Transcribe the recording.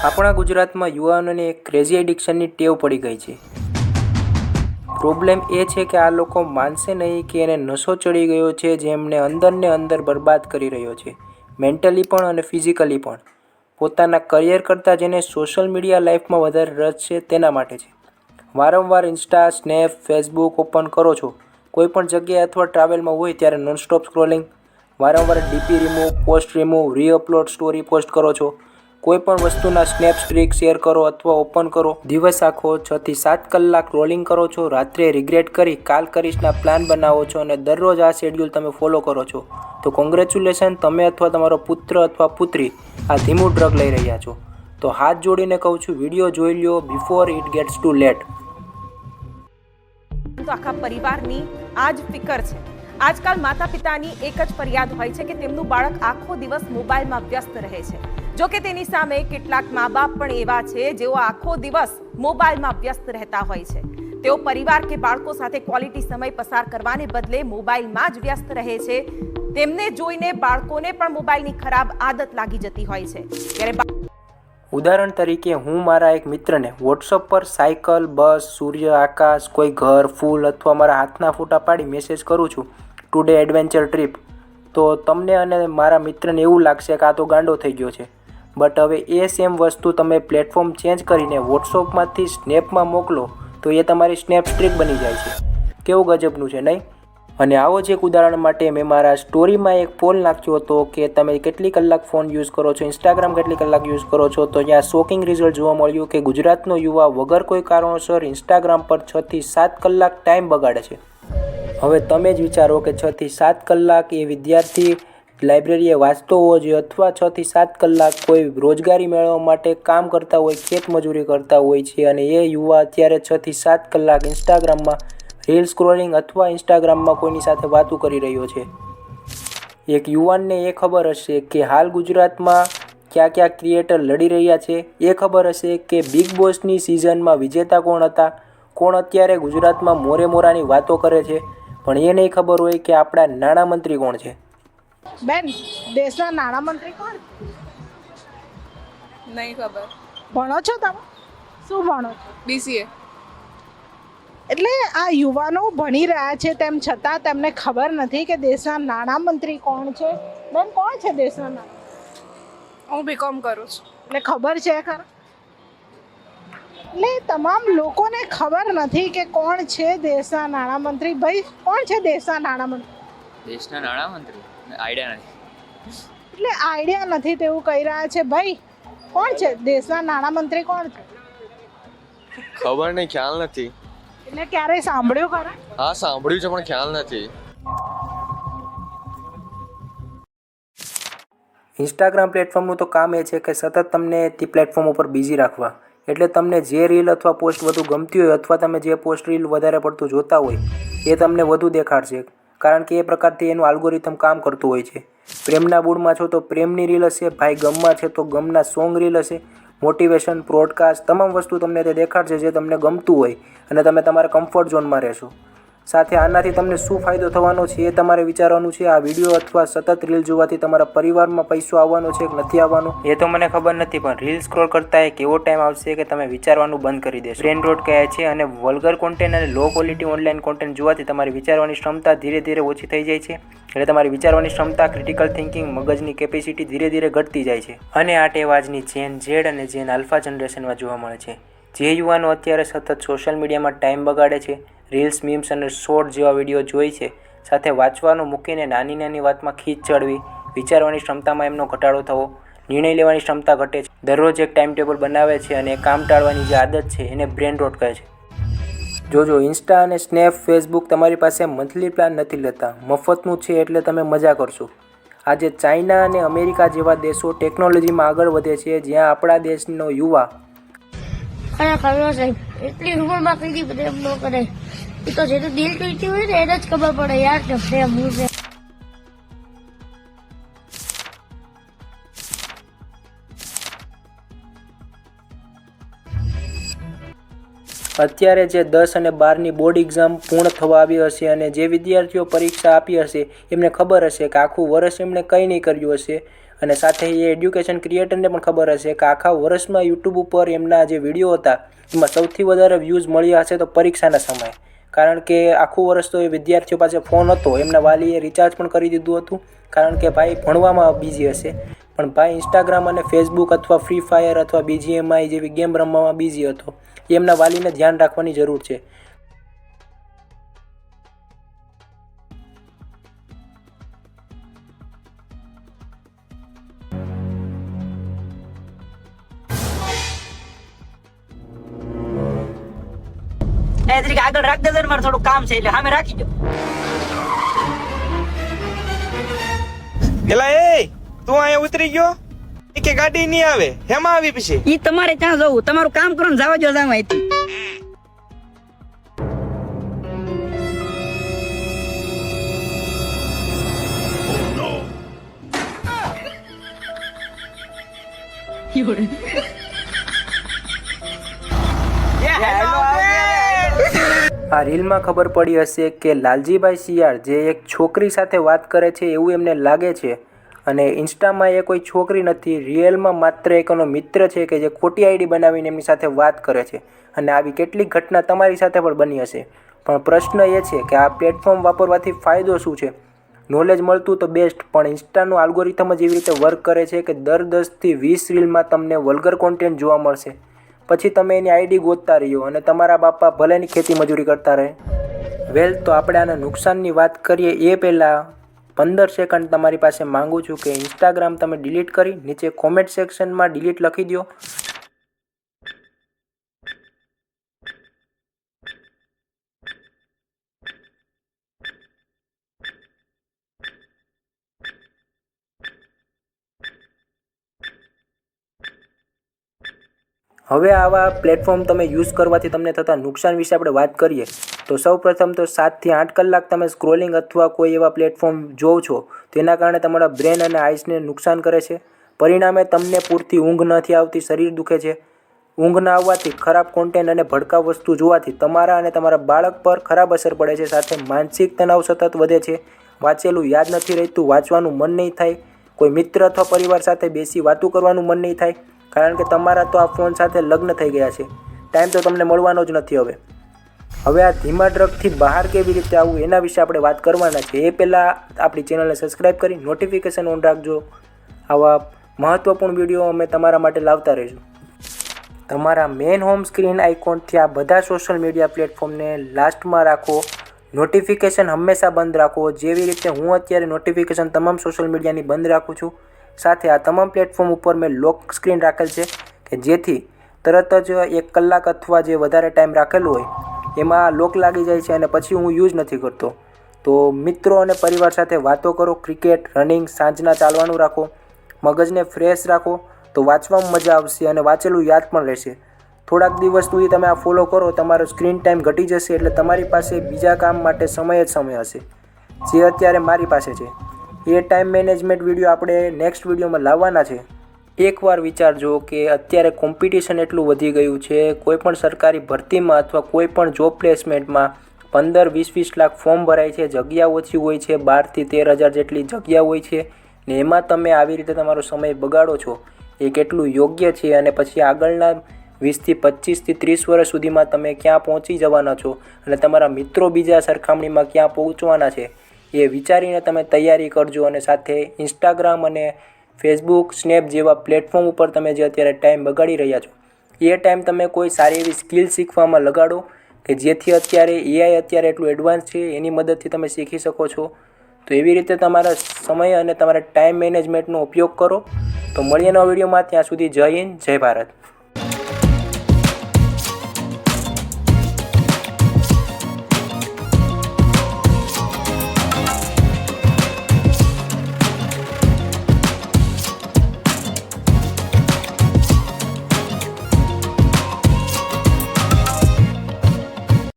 આપણા ગુજરાતમાં યુવાનોને એક ક્રેઝી એડિક્શનની ટેવ પડી ગઈ છે. પ્રોબ્લેમ એ છે કે આ લોકો માનશે નહીં કે એને નશો ચડી ગયો છે જે એમને અંદરને અંદર બરબાદ કરી રહ્યો છે, મેન્ટલી પણ અને ફિઝિકલી પણ. પોતાના કરિયર કરતાં જેને સોશિયલ મીડિયા લાઈફમાં વધારે રસ છે તેના માટે છે. વારંવાર ઇન્સ્ટા, સ્નેપ, ફેસબુક ઓપન કરો છો, કોઈ પણ જગ્યાએ અથવા ટ્રાવેલમાં હોય ત્યારે નોનસ્ટોપ સ્ક્રોલિંગ, વારંવાર DP remove, post remove, reupload story post કરો છો, કોઈ પણ વસ્તુના સ્નેપ સ્ટ્રીક શેર કરો અથવા ઓપન કરો, દિવસ આખો 6 થી 7 કલાક રોલિંગ કરો છો, રાત્રે રિગ્રેટ કરી કાલ કરીશના પ્લાન બનાવો છો અને દરરોજ આ શેડ્યુલ તમે ફોલો કરો છો, તો કોંગ્રેચ્યુલેશન, તમે અથવા તમારો પુત્ર અથવા પુત્રી આ ધીમું ડ્રગ લઈ રહ્યા છો. તો હાથ જોડીને કહું છું, વિડીયો જોઈ લ્યો before it gets too late. તો આખા પરિવારની આ જ ફિકર છે. આજકાલ માતા પિતાની એક જ ફરિયાદ હોય છે કે તેમનું બાળક આખો દિવસ મોબાઈલમાં વ્યસ્ત રહે છે. જો કે તેની સામે કેટલાક મા બાપ પણ એવા છે જેઓ આખો દિવસ મોબાઈલમાં વ્યસ્ત રહેતા હોય છે. તેઓ પરિવાર કે બાળકો સાથે ક્વોલિટી સમય પસાર કરવાને બદલે મોબાઈલમાં જ વ્યસ્ત રહે છે. તેમને જોઈને બાળકોને પણ મોબાઈલની ખરાબ આદત લાગી જતી હોય છે. ત્યારે ઉદાહરણ તરીકે હું મારા એક મિત્રને વોટ્સઅપ પર સાયકલ, બસ, સૂર્ય, આકાશ, કોઈ ઘર, ફૂલ અથવા મારા હાથના ફોટા પાડી મેસેજ કરું છું, ટુડે એડવેન્ચર ટ્રીપ, તો તમને અને મારા મિત્રને એવું લાગશે કે આ તો ગાંડો થઈ ગયો છે. બટ હવે એ સેમ વસ્તુ તમે પ્લેટફોર્મ ચેન્જ કરીને વોટ્સઅપમાંથી સ્નેપમાં મોકલો તો એ તમારી સ્નેપ સ્ટ્રીક બની જાય છે. કેવું ગજબનું છે નહીં? અને આવો જ એક ઉદાહરણ માટે મેં મારા સ્ટોરીમાં એક પોલ નાખ્યો હતો કે તમે કેટલી કલાક ફોન યુઝ કરો છો, ઇન્સ્ટાગ્રામ કેટલી કલાક યુઝ કરો છો, તો ત્યાં શોકિંગ રિઝલ્ટ જોવા મળ્યું કે ગુજરાતનો યુવા વગર કોઈ કારણોસર ઇન્સ્ટાગ્રામ પર 6 થી 7 કલાક ટાઈમ બગાડે છે. હવે તમે જ વિચારો કે 6 થી 7 કલાક એ વિદ્યાર્થી લાઇબ્રેરીએ વાંચતો હોવો જોઈએ અથવા 6 થી 7 કલાક કોઈ રોજગારી મેળવવા માટે કામ કરતા હોય, ખેતમજૂરી કરતા હોય છે, અને એ યુવા અત્યારે 6 થી 7 કલાક ઇન્સ્ટાગ્રામમાં રીલ સ્ક્રોલિંગ અથવા ઇન્સ્ટાગ્રામમાં કોઈની સાથે વાતો કરી રહ્યો છે. એક યુવાનને એ ખબર હશે કે હાલ ગુજરાતમાં કયા ક્રિએટર લડી રહ્યા છે, એ ખબર હશે કે બિગ બોસની સિઝનમાં વિજેતા કોણ હતા, કોણ અત્યારે ગુજરાતમાં મોરેની વાતો કરે છે, પણ એ નહીં ખબર હોય કે આપણા નાણામંત્રી કોણ છે. બેન, દેશના નાણામંત્રી કોણ? નહીં ખબર. ભણો છો તમે? શું ભણો છો? BCA. એટલે આ યુવાનો ભણી રહ્યા છે તેમ છતાં તેમને ખબર નથી કે દેશના નાણામંત્રી કોણ છે. બેન, કોણ છે દેશના નાણામંત્રી? હું BCom કરું છું. એટલે ખબર છે ખરા? એટલે તમામ લોકોને ખબર નથી કે કોણ છે દેશના નાણામંત્રી. ભાઈ, કોણ છે દેશના નાણામંત્રી? દેશના નાણામંત્રી આઈડિયા નથી. એટલે આઈડિયા નથી તેવું કહી રહ્યા છે. ભાઈ, કોણ છે દેશના નાણામંત્રી? કોણ છે? ખબર નહીં, ખ્યાલ નથી. એટલે ક્યારેય સાંભળ્યું ખરા? હા, સાંભળ્યું છે પણ ખ્યાલ નથી. ઇન્સ્ટાગ્રામ પ્લેટફોર્મનું તો કામ એ છે કે સતત તમને તે પ્લેટફોર્મ ઉપર બિઝી રાખવા. એટલે તમને જે રીલ અથવા પોસ્ટ વધુ ગમતી હોય અથવા તમે જે પોસ્ટ રીલ વધારે પડતું જોતા હોય એ તમને વધુ દેખાડશે, કારણ કે એ પ્રકારથી એનું આલ્ગોરિધમ કામ કરતું હોય છે. પ્રેમના મૂડમાં છો તો પ્રેમની રીલ હશે, ભાઈ ગમમાં છે તો ગમના સોંગ રીલ હશે, મોટિવેશન, પ્રોડકાસ્ટ, તમામ વસ્તુ તમને તે દેખાડશે જે તમને ગમતું હોય અને તમે તમારા કમ્ફર્ટ ઝોનમાં રહેશો. સાથે આનાથી તમને શું ફાયદો થવાનો છે એ તમારે વિચારવાનું છે. આ વિડીયો અથવા સતત રીલ જોવાથી તમારા પરિવારમાં પૈસો આવવાનો છે કે નથી આવવાનો એ તો મને ખબર નથી, પણ રીલ સ્ક્રોલ કરતા એક એવો ટાઈમ આવશે કે તમે વિચારવાનું બંધ કરી દેશો. બ્રેન રોટ કહે છે, અને વલ્ગર કોન્ટેન્ટ અને લો ક્વોલિટી ઓનલાઈન કોન્ટેન્ટ જોવાથી તમારી વિચારવાની ક્ષમતા ધીરે ધીરે ઓછી થઈ જાય છે. એટલે તમારી વિચારવાની ક્ષમતા, ક્રિટિકલ થિંકિંગ, મગજની કેપેસિટી ધીરે ધીરે ઘટતી જાય છે. અને આ ટેવ આજની જેન ઝેડ અને જેન આલ્ફા જનરેશનમાં જોવા મળે છે. જે યુવાનો અત્યારે સતત સોશિયલ મીડિયામાં ટાઈમ બગાડે છે, રીલ્સ, મીમ્સ અને શોર્ટ જેવા વિડીયો જોઈ છે, સાથે વાંચવાનું મૂકીને નાની નાની વાતમાં ખીચ ચડવી, વિચારવાની ક્ષમતામાં એમનો ઘટાડો થવો, નિર્ણય લેવાની ક્ષમતા ઘટે છે, દરરોજ એક ટાઈમ ટેબલ બનાવે છે અને કામ ટાળવાની જે આદત છે એને બ્રેન રોટ કહે છે. જોજો, ઇન્સ્ટા અને સ્નેપ, ફેસબુક તમારી પાસે મંથલી પ્લાન નથી લેતા, મફતનું છે એટલે તમે મજા કરશો. આજે ચાઇના અને અમેરિકા જેવા દેશો ટેકનોલોજીમાં આગળ વધે છે, જ્યાં આપણા દેશનો યુવા ખબર સાહેબ એટલી ઉંમરમાં કઈ બધે એમ ન કરે. એ તો જે દિલ તૂટતી હોય ને એને જ ખબર પડે યાર કે પ્રેમ હું છે. અત્યારે જે 10 અને 12ની બોર્ડ એક્ઝામ પૂર્ણ થવા આવી હશે અને જે વિદ્યાર્થીઓ પરીક્ષા આપી હશે એમને ખબર હશે કે આખું વર્ષ એમણે કંઈ નહીં કર્યું હશે અને સાથે એ એડ્યુકેશન ક્રિએટરને પણ ખબર હશે કે આખા વર્ષમાં યુટ્યુબ ઉપર એમના જે વિડીયો હતા એમાં સૌથી વધારે વ્યૂઝ મળ્યા હશે તો પરીક્ષાના સમયે. કારણ કે આખું વર્ષ તો એ વિદ્યાર્થીઓ પાસે ફોન હતો, એમના વાલીએ રિચાર્જ પણ કરી દીધું હતું કારણ કે ભાઈ ભણવામાં બિઝી હશે, પણ ભાઈ ઇન્સ્ટાગ્રામ અને ફેસબુક અથવા ફ્રી ફાયર અથવા BGMI જેવી ગેમ રમવામાં બિઝી હતો. એમના વાલીને ધ્યાન રાખવાની જરૂર છે. તરીકે આગળ રાખ દે, મારે થોડું કામ છે એટલે સામે રાખી દો. એલા એ તું અહીંયા ઉતરી ગયો કે ગાડી નહીં આવે? હેમાં આવી પછી? ઈ તમારે ક્યાં જવું? તમારું કામ કરો ને જવા જો જાવ અહીંથી. આ રીલમાં ખબર પડી હશે કે લાલજીભાઈ શિયાળ જે એક છોકરી સાથે વાત કરે છે એવું એમને લાગે છે, અને ઇન્સ્ટામાં એ કોઈ છોકરી નથી, રિયલમાં માત્ર એકનો મિત્ર છે કે જે ખોટી આઈડી બનાવીને એમની સાથે વાત કરે છે. અને આવી કેટલીક ઘટના તમારી સાથે પણ બની હશે. પણ પ્રશ્ન એ છે કે આ પ્લેટફોર્મ વાપરવાથી ફાયદો શું છે? નોલેજ મળતું તો બેસ્ટ, પણ ઇન્સ્ટાનું આલ્ગોરિથમ જ એવી રીતે વર્ક કરે છે કે દર 10 થી 20 રીલમાં તમને વલ્ગર કોન્ટેન્ટ જોવા મળશે. પછી તમે એની આઈડી ગોતતા રહ્યો અને તમારા બાપા ભલેની ખેતી મજૂરી કરતા રહે. વેલ, તો આપણે આના નુકસાનની વાત કરીએ એ પહેલાં 15 સેકન્ડ તમારી પાસે માંગુ છું કે ઇન્સ્ટાગ્રામ તમે ડિલીટ કરી નીચે કોમેન્ટ સેક્શનમાં ડિલીટ લખી દો. હવે આવા પ્લેટફોર્મ તમે યુઝ કરવાથી તમને થતા નુકસાન વિશે આપણે વાત કરીએ તો સૌપ્રથમ તો 7 થી 8 કલાક તમે સ્ક્રોલિંગ અથવા કોઈ એવા પ્લેટફોર્મ જોવો છો તેના કારણે તમારા બ્રેન અને આઈસને નુકસાન કરે છે. પરિણામે તમને પૂરતી ઊંઘ નથી આવતી, શરીર દુખે છે. ઊંઘ ન આવવાથી, ખરાબ કોન્ટેન્ટ અને ભડકાઉ વસ્તુ જોવાથી તમારા અને તમારા બાળક પર ખરાબ અસર પડે છે. સાથે માનસિક તણાવ સતત વધે છે. વાંચેલું યાદ નથી રહેતું, વાંચવાનું મન નહીં થાય, કોઈ મિત્ર અથવા પરિવાર સાથે બેસી વાતું કરવાનું મન નહીં થાય, કારણ કે તમારા તો આ ફોન સાથે લગ્ન થઈ ગયા છે. ટાઈમ તો તમને મળવાનો જ નથી. હવે આ ધીમા ડ્રગથી બહાર કેવી રીતે આવવું એના વિશે આપણે વાત કરવાના છે. એ પહેલાં આપણી ચેનલને સબસ્ક્રાઈબ કરી નોટિફિકેશન ઓન રાખજો. આવા મહત્ત્વપૂર્ણ વિડીયો અમે તમારા માટે લાવતા રહીશું. તમારા મેઇન હોમ સ્ક્રીન આઇકોનથી આ બધા સોશિયલ મીડિયા પ્લેટફોર્મને લાસ્ટમાં રાખો. નોટિફિકેશન હંમેશા બંધ રાખો, જેવી રીતે હું અત્યારે નોટિફિકેશન તમામ સોશિયલ મીડિયાની બંધ રાખું છું. સાથે આ તમામ પ્લેટફોર્મ ઉપર મેં લોક સ્ક્રીન રાખેલ છે કે જેથી તરત જ 1 કલાક અથવા જે વધારે ટાઈમ રાખેલો હોય એમાં લોક લાગી જાય છે અને પછી હું યુઝ નથી કરતો. તો મિત્રો અને પરિવાર સાથે વાતો કરો, ક્રિકેટ, રનિંગ, સાંજના ચાલવાનું રાખો, મગજને ફ્રેશ રાખો તો વાંચવામાં મજા આવશે અને વાંચેલું યાદ પણ રહેશે. થોડાક દિવસ સુધી તમે આ ફોલો કરો, તમારો સ્ક્રીન ટાઈમ ઘટી જશે એટલે તમારી પાસે બીજા કામ માટે સમય જ સમય હશે, જે અત્યારે મારી પાસે છે. એ ટાઈમ મેનેજમેન્ટ વિડીયો આપણે નેક્સ્ટ વિડીયોમાં લાવવાના છે. એકવાર વિચારજો કે અત્યારે કોમ્પિટિશન એટલું વધી ગયું છે, કોઈપણ સરકારી ભરતીમાં અથવા કોઈપણ જોબ પ્લેસમેન્ટમાં 15-20 લાખ ફોર્મ ભરાય છે, જગ્યા ઓછી હોય છે, 12 થી 13,000 જેટલી જગ્યા હોય છે ને એમાં તમે આવી રીતે તમારો સમય બગાડો છો એ કેટલું યોગ્ય છે? અને પછી આગળના 20 થી 25 થી 30 વર્ષ સુધીમાં તમે ક્યાં પહોંચી જવાના છો અને તમારા મિત્રો બીજા સરખામણીમાં ક્યાં પહોંચવાના છે એ વિચારીને તમે તૈયારી કરજો. અને સાથે ઇન્સ્ટાગ્રામ અને ફેસબુક, સ્નેપ જેવા પ્લેટફોર્મ ઉપર તમે જે અત્યારે ટાઈમ બગાડી રહ્યા છો એ ટાઈમ તમે કોઈ સારી એવી સ્કિલ શીખવામાં લગાડો કે જેથી અત્યારે AI અત્યારે એટલું એડવાન્સ છે, એની મદદથી તમે શીખી શકો છો. તો એવી રીતે તમારા સમય અને તમારા ટાઈમ મેનેજમેન્ટનો ઉપયોગ કરો. તો મળીએ નવા વિડીયોમાં, ત્યાં સુધી જય હિન્દ, જય ભારત.